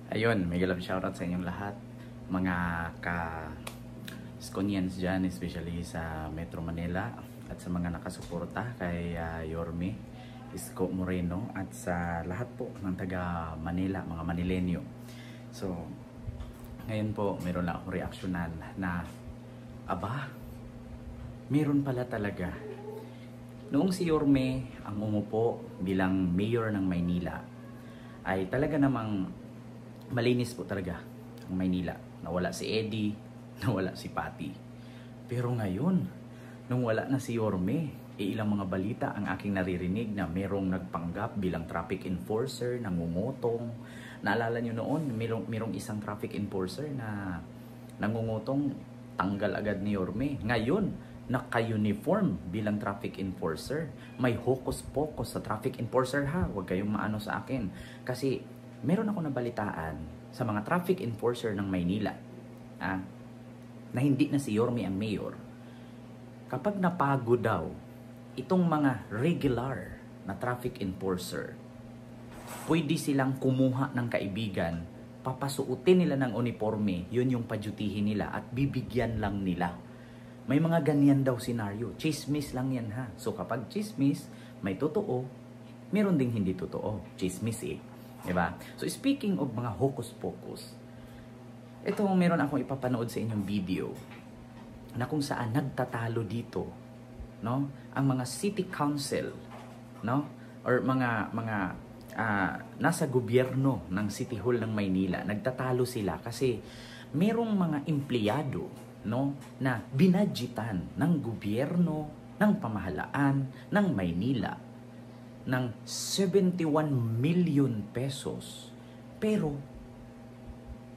Ayun, may love shoutout sa inyong lahat. Mga ka-Skonians dyan, especially sa Metro Manila. At sa mga nakasuporta kay Yorme, Isko Moreno. At sa lahat po ng taga Manila, mga Manilenyo. So, ngayon po, meron lang akong reaksyonan na, aba, meron pala talaga. Noong si Yorme ang umupo bilang mayor ng Maynila, ay talaga namang malinis po talaga ang Maynila. Nawala si Eddie, nawala si Patty. Pero ngayon, nung wala na si Yorme, ilang mga balita ang aking naririnig na merong nagpanggap bilang traffic enforcer, nangungutong. Naalala nyo noon, merong isang traffic enforcer na nangungutong, tanggal agad ni Yorme. Ngayon, naka-uniform bilang traffic enforcer. May hocus-pocus sa traffic enforcer ha. Huwag kayong maano sa akin. Kasi meron ako nabalitaan sa mga traffic enforcer ng Maynila na hindi na si Yorme ang mayor. Kapag napagod daw itong mga regular na traffic enforcer, pwede silang kumuha ng kaibigan, papasuutin nila ng uniforme, yun yung padyutihin nila at bibigyan lang nila. May mga ganyan daw senaryo. Chismis lang yan ha. So kapag chismis, may totoo, meron ding hindi totoo. Chismis eh. Diba? So speaking of mga hocus-pocus, ito meron akong ipapanood sa inyong video na kung saan nagtatalo dito, no? Ang mga city council, no? Or mga nasa gobyerno ng City Hall ng Maynila, nagtatalo sila kasi merong mga empleyado, no, na binadgetan ng gobyerno, ng pamahalaan ng Maynila ng 71 million pesos. Pero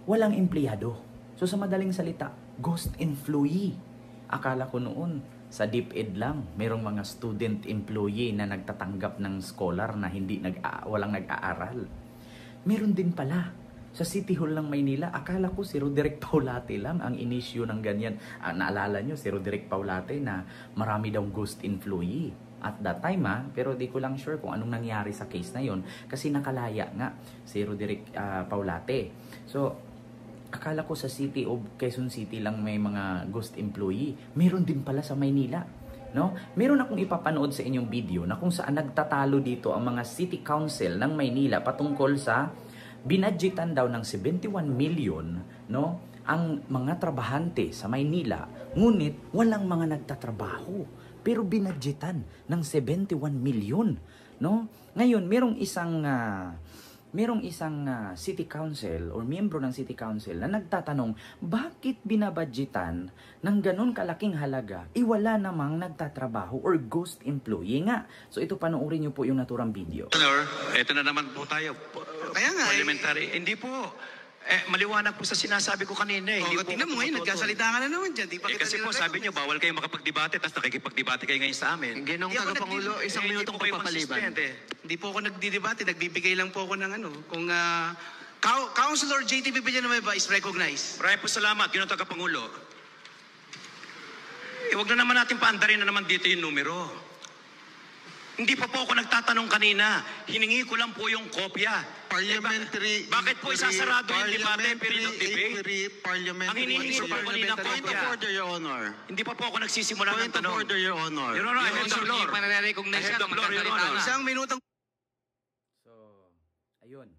walang empleyado. So sa madaling salita, ghost employee. Akala ko noon sa DepEd lang, merong mga student employee na nagtatanggap ng scholar na walang nag-aaral. Meron din pala sa City Hall ng Maynila. Akala ko si Roderick Paulate lang ang inisyu ng ganyan. Naalala nyo si Roderick Paulate na marami daw ghost employee at that time pero di ko lang sure kung anong nangyari sa case na yon kasi nakalaya nga si Roderick Paulate. So akala ko sa City of Quezon City lang may mga ghost employee. Meron din pala sa Maynila, no? Meron akong ipapanood sa inyong video na kung saan nagtatalo dito ang mga city council ng Maynila patungkol sa binadgetan daw ng 71 million, no, ang mga trabahante sa Maynila, ngunit walang mga nagtatrabaho. Pero binadgetan ng 71 million, no? Ngayon, merong isang city council or miyembro ng city council na nagtatanong, bakit binabadgetan ng ganun kalaking halaga? Wala namang nagtatrabaho or ghost employee nga. So ito, panoorin niyo po yung naturang video. Honor, ito na naman po tayo. Kaya nga Parliamentary. Hindi po. Maliwanag po sa sinasabi ko kanina. Hindi po. Tingnan mo ngayon, nagkasalita ka na naman dyan. Di pa kasi po sabi niyo, bawal kayo makapagdebate, tapos nakikipagdebate kayo ngayon sa amin. Ginong tagapangulo, isang minutong pagpapaliban. Hindi po ako nagdidebate, nagbibigay lang po ako ng kung Councilor JTP Villanueva is recognized. Maraming po salamat, Ginong tagapangulo. Huwag na naman natin paandarin na naman dito yung numero. Hindi pa po ako nagtatanong kanina. Hiningi ko lang po yung kopya. Parliamentary bakit po isasarado yung debate period of debate? Ang hinihingi ko po kanina po. Point of order, Your Honor. Hindi pa po ako nagsisimula ng tanong. Point of order, Your Honor. Your Honor, I have the floor. I have the floor, Your Honor. Isang minutang... So, ayun.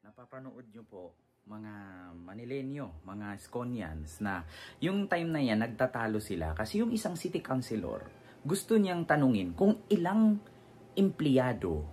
Napapanood nyo po mga Manilenyo, mga Skonians na yung time na yan nagtatalo sila kasi yung isang city councilor gusto niyang tanungin kung ilang empleyado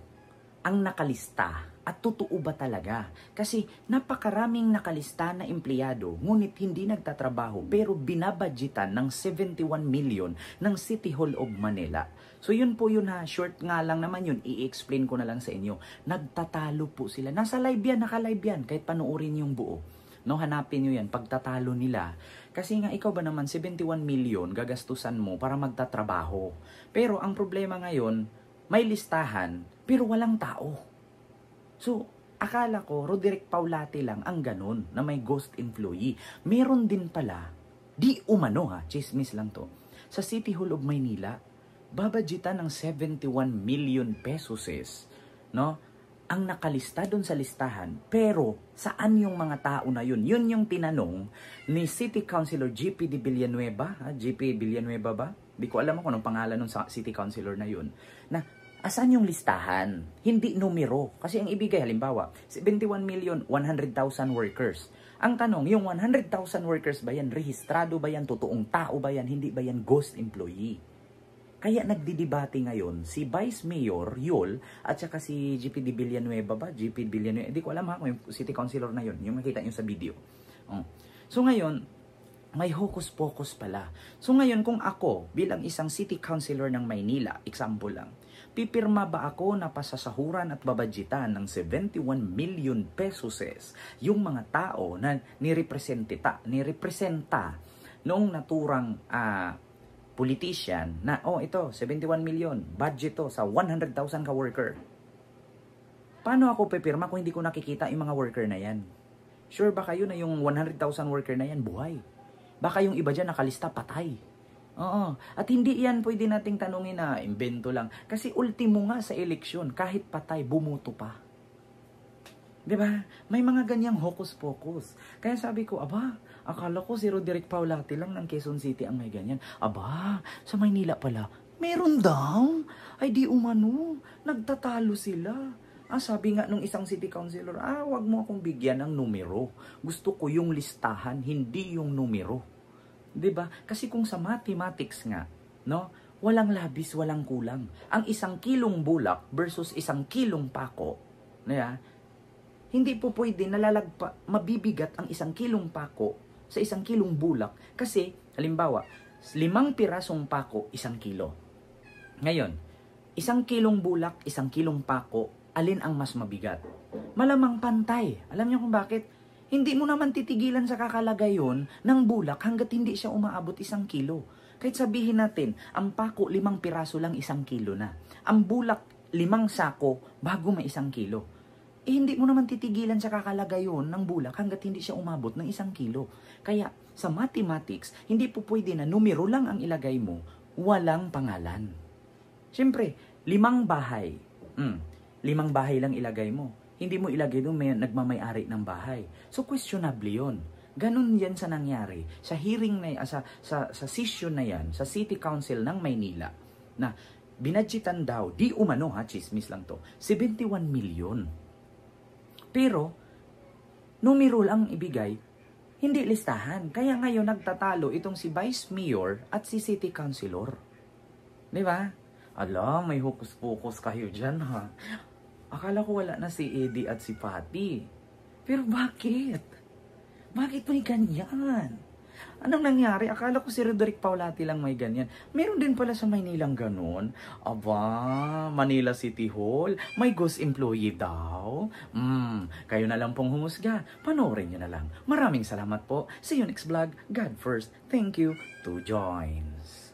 ang nakalista at totoo ba talaga? Kasi napakaraming nakalista na empleyado ngunit hindi nagtatrabaho pero binabadgetan ng 71 million ng City Hall of Manila. So yun po yun ha, short nga lang naman yun, i-explain ko na lang sa inyo. Nagtatalo po sila. Nasa live yan, naka-live yan, kahit panoorin yung buo. No, hanapin nyo yan, pagtatalo nila. Kasi nga, ikaw ba naman, 71 million gagastusan mo para magtatrabaho. Pero ang problema ngayon, may listahan, pero walang tao. So, akala ko, Roderick Paulate lang ang ganun, na may ghost employee. Meron din pala, di umano ha, chismis lang to, sa City Hall of Maynila, babadgetan ng 71 million pesos no? ang nakalista doon sa listahan, pero saan yung mga tao na yun? Yun yung tinanong ni City Councilor GP de Villanueva. GP Villanueva ba? Di ko alam kung anong pangalan ng City Councilor na yun. Na, asan yung listahan? Hindi numero. Kasi ang ibigay, halimbawa, 71,100,000 workers. Ang tanong, yung 100,000 workers ba yan? Rehistrado ba yan? Totoong tao ba yan? Hindi ba yan ghost employee? Kaya nagdidebate ngayon si Vice Mayor Yul at saka si GP de Villanueva ba? GP de Villanueva. Hindi ko alam kung yung City Councilor na yun. Yung makita nyo sa video. So ngayon, may hocus-pocus pala. So ngayon, kung ako bilang isang City Councilor ng Maynila, example lang, pipirma ba ako na pasasahuran at babadjitan ng 71 million pesos yung mga tao na nirepresenta noong naturang politician na, ito, 71 million, budget to sa 100,000 ka worker. Paano ako pipirma kung hindi ko nakikita yung mga worker na yan? Sure ba kayo na yung 100,000 worker na yan buhay? Baka yung iba dyan nakalista patay. Oo. At hindi yan pwede nating tanungin na imbento lang. Kasi ultimo nga sa eleksyon, kahit patay, bumuto pa. Diba? May mga ganyang hocus-pocus. Kaya sabi ko, akala ko si Roderick Paulate lang ng Quezon City ang may ganyan. Sa Maynila pala, meron daw. Ay di umano, nagtatalo sila. Sabi nga nung isang city councilor, wag mo akong bigyan ng numero. Gusto ko yung listahan, hindi yung numero. 'Di ba? Kasi kung sa mathematics nga, no, walang labis, walang kulang. Ang 1 kilong bulak versus 1 kilong pako, hindi po pwede mabibigat ang 1 kilong pako sa 1 kilong bulak kasi halimbawa, 5 pirasong pako, 1 kilo. Ngayon, 1 kilong bulak, 1 kilong pako, alin ang mas mabigat? Malamang pantay. Alam niyo kung bakit? Hindi mo naman titigilan sa kakalagay yun ng bulak hanggat hindi siya umaabot 1 kilo. Kahit sabihin natin, ang pako 5 piraso lang 1 kilo na. Ang bulak 5 sako bago may 1 kilo. Hindi mo naman titigilan sa kakalagay yun ng bulak hanggat hindi siya umabot ng 1 kilo. Kaya sa mathematics, hindi po pwede na numero lang ang ilagay mo, walang pangalan. Siyempre, 5 bahay. 5 bahay lang ilagay mo. Hindi mo ilagay doon may nagmamay-ari ng bahay. So, questionable yun. Ganun yan sa nangyari. Sa hearing na sa session na yan, sa City Council ng Maynila, na binadgetan daw, di umano chismis lang to, 71 million. Pero, numero lang ibigay, hindi listahan. Kaya ngayon nagtatalo itong si Vice Mayor at si City Councilor. Di ba? May hokus-pokus kayo dyan ha. Akala ko wala na si Eddie at si Patty. Pero bakit? Bakit may ganyan? Anong nangyari? Akala ko si Roderick Paulate lang may ganyan. Meron din pala sa Maynilang ganun. Manila City Hall, may ghost employee daw. Kayo na lang pong humusga. Panoorin nyo na lang. Maraming salamat po. See you next vlog. God first. Thank you to joins.